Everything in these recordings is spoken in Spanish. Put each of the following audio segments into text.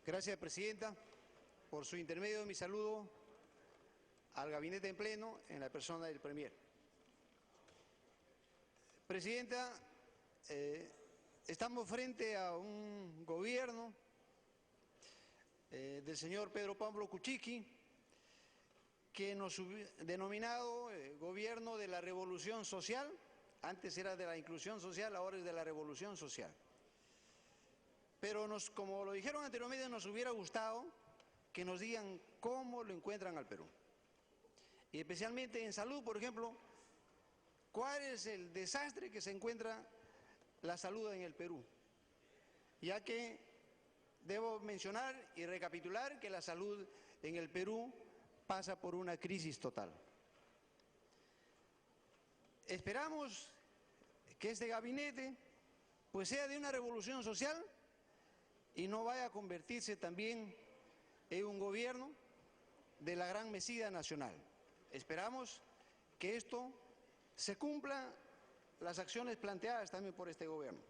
Gracias, Presidenta. Por su intermedio, mi saludo al gabinete en pleno en la persona del Premier. Presidenta, estamos frente a un gobierno del señor Pedro Pablo Kuczynski, que nos ha denominado gobierno de la revolución social. Antes era de la inclusión social, ahora es de la revolución social. Pero como lo dijeron anteriormente, nos hubiera gustado que nos digan cómo lo encuentran al Perú. Y especialmente en salud, por ejemplo, ¿cuál es el desastre que se encuentra la salud en el Perú? Ya que debo mencionar y recapitular que la salud en el Perú pasa por una crisis total. Esperamos que este gabinete pues sea de una revolución social y no vaya a convertirse también en un gobierno de la gran mesía nacional. Esperamos que esto se cumpla las acciones planteadas también por este gobierno.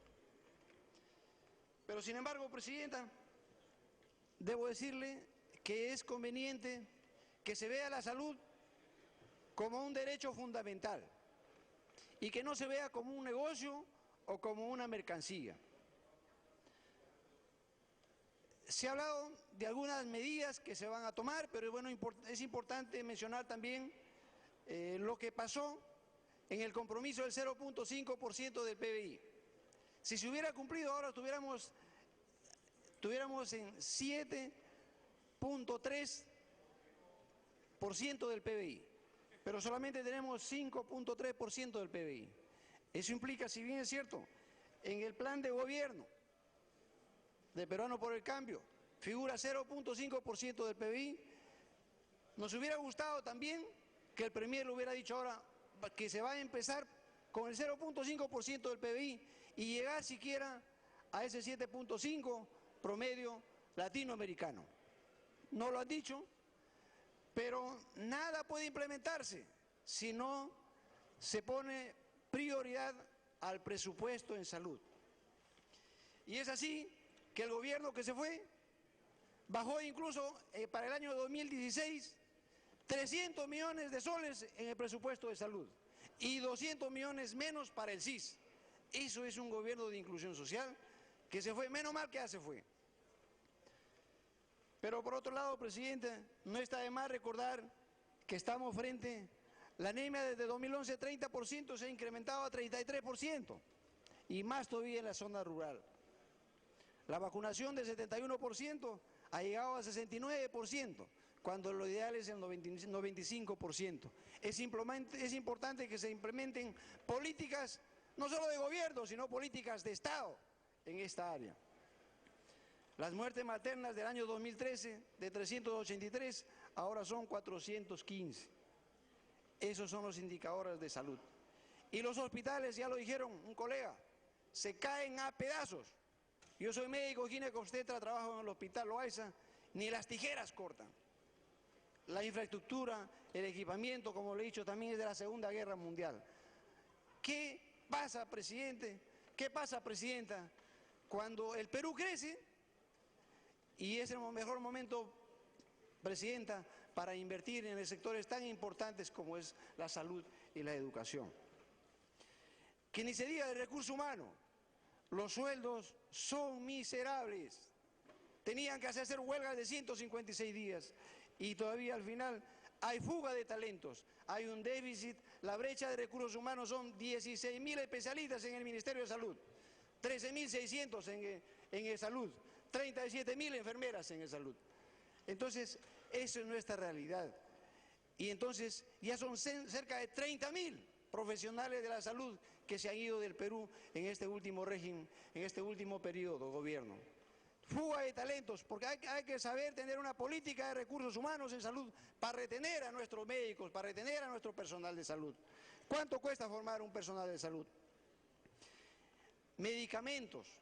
Pero sin embargo, Presidenta, debo decirle que es conveniente que se vea la salud como un derecho fundamental y que no se vea como un negocio o como una mercancía. Se ha hablado de algunas medidas que se van a tomar, pero bueno, es importante mencionar también lo que pasó en el compromiso del 0.5% del PBI. Si se hubiera cumplido, ahora tuviéramos en 7.3% del PBI, pero solamente tenemos 5.3% del PBI. Eso implica, si bien es cierto, en el plan de gobierno de Peruano por el Cambio figura 0.5% del PBI, nos hubiera gustado también que el Premier lo hubiera dicho ahora que se va a empezar con el 0.5% del PBI y llegar siquiera a ese 7.5% promedio latinoamericano. No lo han dicho, pero nada puede implementarse si no se pone prioridad al presupuesto en salud. Y es así que el gobierno que se fue bajó incluso para el año 2016 300 millones de soles en el presupuesto de salud y 200 millones menos para el SIS. Eso es un gobierno de inclusión social que se fue, menos mal que ya se fue. Pero por otro lado, Presidente, no está de más recordar que estamos frente, la anemia desde 2011 30% se ha incrementado a 33% y más todavía en la zona rural. La vacunación del 71% ha llegado a 69%, cuando lo ideal es el 95%. Es importante que se implementen políticas, no solo de gobierno, sino políticas de Estado en esta área. Las muertes maternas del año 2013, de 383, ahora son 415. Esos son los indicadores de salud. Y los hospitales, ya lo dijeron un colega, se caen a pedazos. Yo soy médico ginecobstetra, trabajo en el hospital Loaiza, ni las tijeras cortan. La infraestructura, el equipamiento, como le he dicho, también es de la Segunda Guerra Mundial. ¿Qué pasa, Presidente? ¿Qué pasa, Presidenta, cuando el Perú crece y es el mejor momento, Presidenta, para invertir en sectores tan importantes como es la salud y la educación? Que ni se diga de recurso humano. Los sueldos son miserables. Tenían que hacer huelgas de 156 días y todavía al final hay fuga de talentos, hay un déficit, la brecha de recursos humanos son 16.000 especialistas en el Ministerio de Salud, 13.600 en salud, 37.000 enfermeras en salud. Entonces, eso es nuestra realidad. Y entonces ya son cerca de 30.000 profesionales de la salud que se han ido del Perú en este último régimen, en este último periodo de gobierno. Fuga de talentos, porque hay que saber tener una política de recursos humanos en salud para retener a nuestros médicos, para retener a nuestro personal de salud. ¿Cuánto cuesta formar un personal de salud? Medicamentos.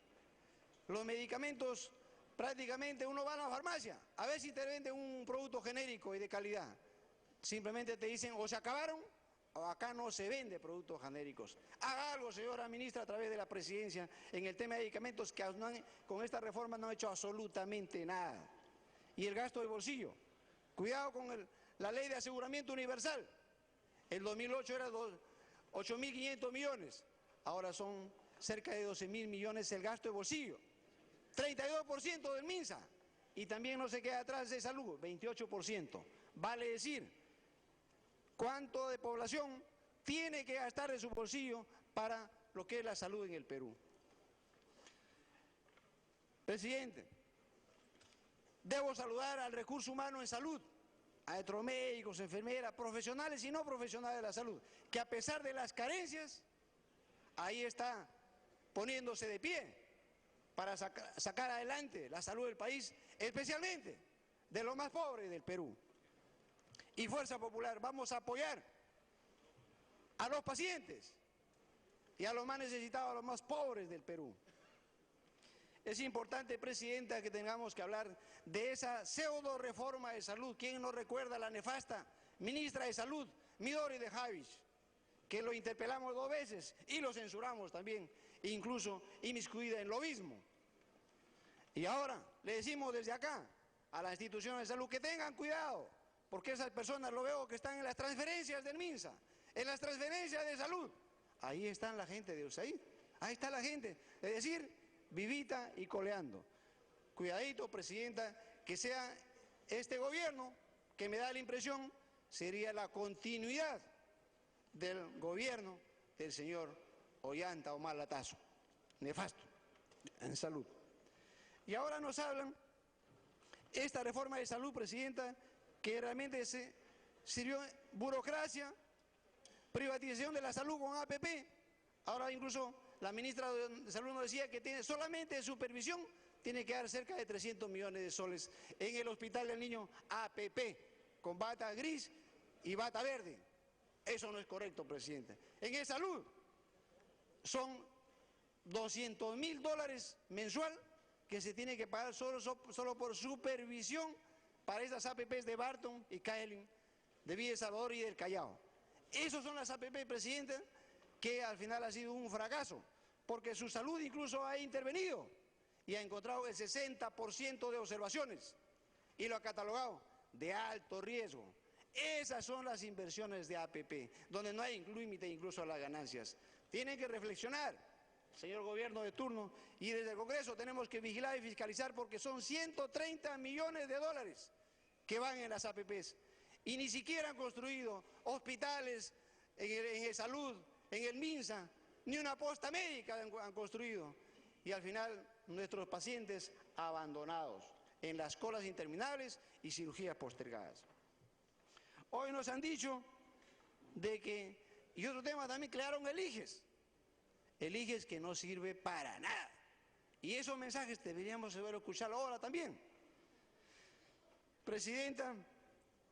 Los medicamentos, prácticamente uno va a la farmacia, a ver si te venden un producto genérico y de calidad. Simplemente te dicen o se acabaron acá no se vende productos genéricos. Haga algo, señora ministra, a través de la presidencia, en el tema de medicamentos, que con esta reforma no ha hecho absolutamente nada. Y el gasto de bolsillo. Cuidado con la ley de aseguramiento universal. El 2008 era 8.500 millones, ahora son cerca de 12.000 millones el gasto de bolsillo. 32% del MINSA, y también no se queda atrás de salud, 28%. Vale decir, ¿cuánto de población tiene que gastar de su bolsillo para lo que es la salud en el Perú? Presidente, debo saludar al recurso humano en salud, a nuestros médicos, enfermeras, profesionales y no profesionales de la salud, que a pesar de las carencias, ahí está poniéndose de pie para sacar adelante la salud del país, especialmente de los más pobres del Perú. Y Fuerza Popular, vamos a apoyar a los pacientes y a los más necesitados, a los más pobres del Perú. Es importante, Presidenta, que tengamos que hablar de esa pseudo reforma de salud. ¿Quién no recuerda a la nefasta ministra de Salud, Midori de Javich, que lo interpelamos 2 veces y lo censuramos también, incluso inmiscuida en lobismo? Y ahora le decimos desde acá a las instituciones de salud que tengan cuidado, porque esas personas lo veo que están en las transferencias del MINSA, en las transferencias de salud. Ahí están la gente de USAID, ahí está la gente, es decir, vivita y coleando. Cuidadito, Presidenta, que sea este gobierno, que me da la impresión, sería la continuidad del gobierno del señor Ollanta Humala Lattazo, nefasto en salud. Y ahora nos hablan esta reforma de salud, Presidenta, que realmente sirvió burocracia, privatización de la salud con APP. Ahora incluso la ministra de Salud nos decía que tiene solamente de supervisión, tiene que dar cerca de 300 millones de soles en el Hospital del Niño APP, con bata gris y bata verde. Eso no es correcto, Presidente. En el salud son $200.000 mensual que se tiene que pagar solo por supervisión para esas APPs de Barton y Kaelin, de Villa El Salvador y del Callao. Esas son las APP, Presidente, que al final ha sido un fracaso, porque su salud incluso ha intervenido y ha encontrado el 60% de observaciones y lo ha catalogado de alto riesgo. Esas son las inversiones de APP, donde no hay límite incluso a las ganancias. Tienen que reflexionar, señor gobierno de turno, y desde el Congreso tenemos que vigilar y fiscalizar, porque son 130 millones de dólares que van en las APPs y ni siquiera han construido hospitales en el salud, en el MINSA, ni una posta médica han construido, y al final nuestros pacientes abandonados en las colas interminables y cirugías postergadas. Hoy nos han dicho de que, y otro tema también, crearon el IGES que no sirve para nada, y esos mensajes deberíamos saber escucharlo ahora también. Presidenta,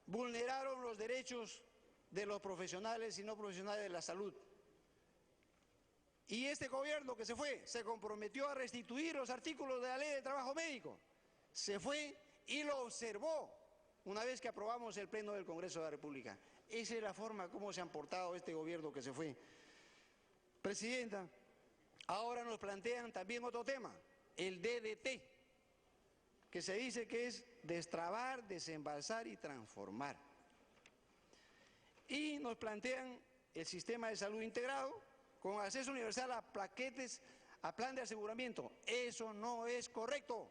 vulneraron los derechos de los profesionales y no profesionales de la salud. Y este gobierno que se fue, se comprometió a restituir los artículos de la Ley de Trabajo Médico. Se fue y lo observó una vez que aprobamos el Pleno del Congreso de la República. Esa es la forma como se han portado este gobierno que se fue. Presidenta, ahora nos plantean también otro tema, el DDT, que se dice que es destrabar, desembalsar y transformar. Y nos plantean el sistema de salud integrado con acceso universal a paquetes, a plan de aseguramiento. Eso no es correcto.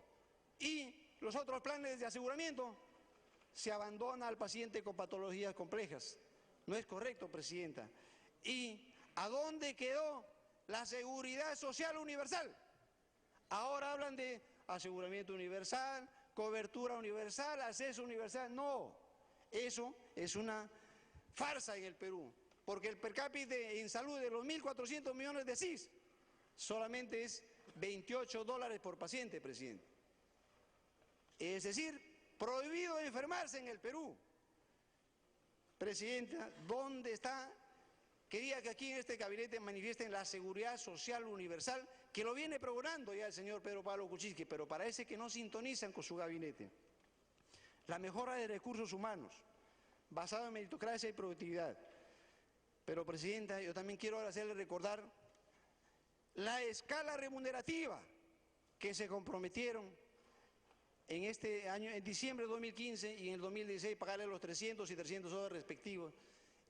Y los otros planes de aseguramiento se abandona al paciente con patologías complejas. No es correcto, Presidenta. ¿Y a dónde quedó la seguridad social universal? Ahora hablan de aseguramiento universal, cobertura universal, acceso universal. No, eso es una farsa en el Perú, porque el per cápita en salud de los 1.400 millones de CIS solamente es $28 por paciente, Presidente. Es decir, prohibido enfermarse en el Perú. Presidenta, ¿dónde está? Quería que aquí en este gabinete manifiesten la seguridad social universal, que lo viene procurando ya el señor Pedro Pablo Kuczynski, pero parece que no sintonizan con su gabinete. La mejora de recursos humanos, basado en meritocracia y productividad. Pero, Presidenta, yo también quiero hacerle recordar la escala remunerativa que se comprometieron en este año, en diciembre de 2015 y en el 2016, pagarle los 300 y 300 dólares respectivos.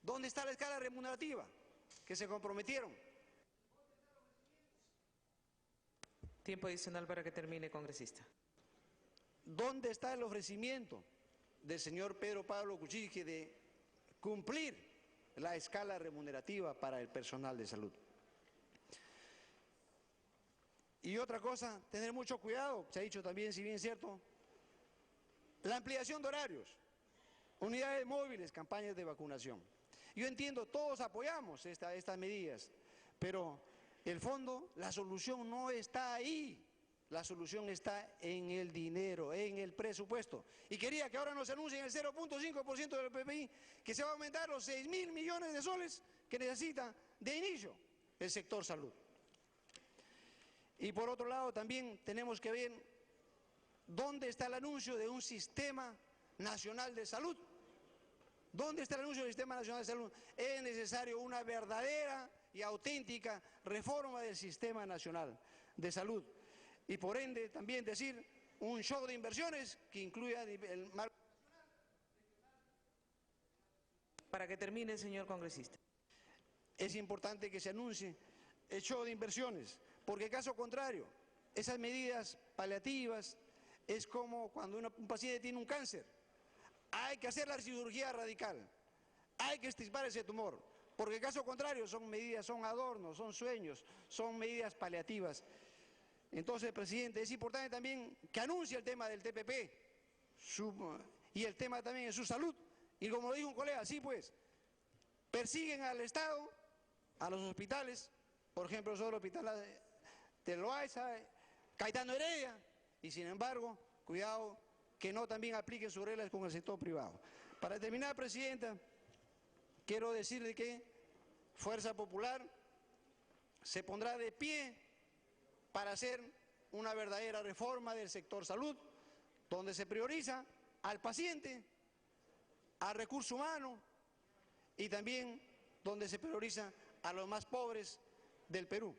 ¿Dónde está la escala remunerativa que se comprometieron? Tiempo adicional para que termine, congresista. ¿Dónde está el ofrecimiento del señor Pedro Pablo Kuczynski de cumplir la escala remunerativa para el personal de salud? Y otra cosa, tener mucho cuidado, se ha dicho también, si bien es cierto, la ampliación de horarios, unidades móviles, campañas de vacunación. Yo entiendo, todos apoyamos estas medidas, pero el fondo, la solución no está ahí. La solución está en el dinero, en el presupuesto. Y quería que ahora nos anuncien el 0.5% del PPI, que se va a aumentar los 6.000 millones de soles que necesita de inicio el sector salud. Y por otro lado también tenemos que ver dónde está el anuncio de un sistema nacional de salud. ¿Dónde está el anuncio del sistema nacional de salud? Es necesario una verdadera y auténtica reforma del sistema nacional de salud. Y por ende también decir un shock de inversiones que incluya el marco. Para que termine, señor congresista. Es importante que se anuncie el shock de inversiones, porque caso contrario, esas medidas paliativas es como cuando un paciente tiene un cáncer. Hay que hacer la cirugía radical, hay que extirpar ese tumor, porque caso contrario son medidas, son adornos, son sueños, son medidas paliativas. Entonces, presidente, es importante también que anuncie el tema del TPP y el tema también de su salud. Y como lo dijo un colega, sí pues, persiguen al Estado, a los hospitales, por ejemplo, solo el hospital de Loaiza, Caetano Heredia, y sin embargo, cuidado que no también apliquen sus reglas con el sector privado. Para terminar, Presidenta, quiero decirle que Fuerza Popular se pondrá de pie para hacer una verdadera reforma del sector salud, donde se prioriza al paciente, al recurso humano y también donde se prioriza a los más pobres del Perú.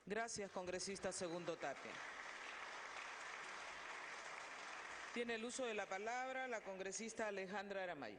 Gracias, congresista Segundo Tapia. Tiene el uso de la palabra la congresista Alejandra Aramayo.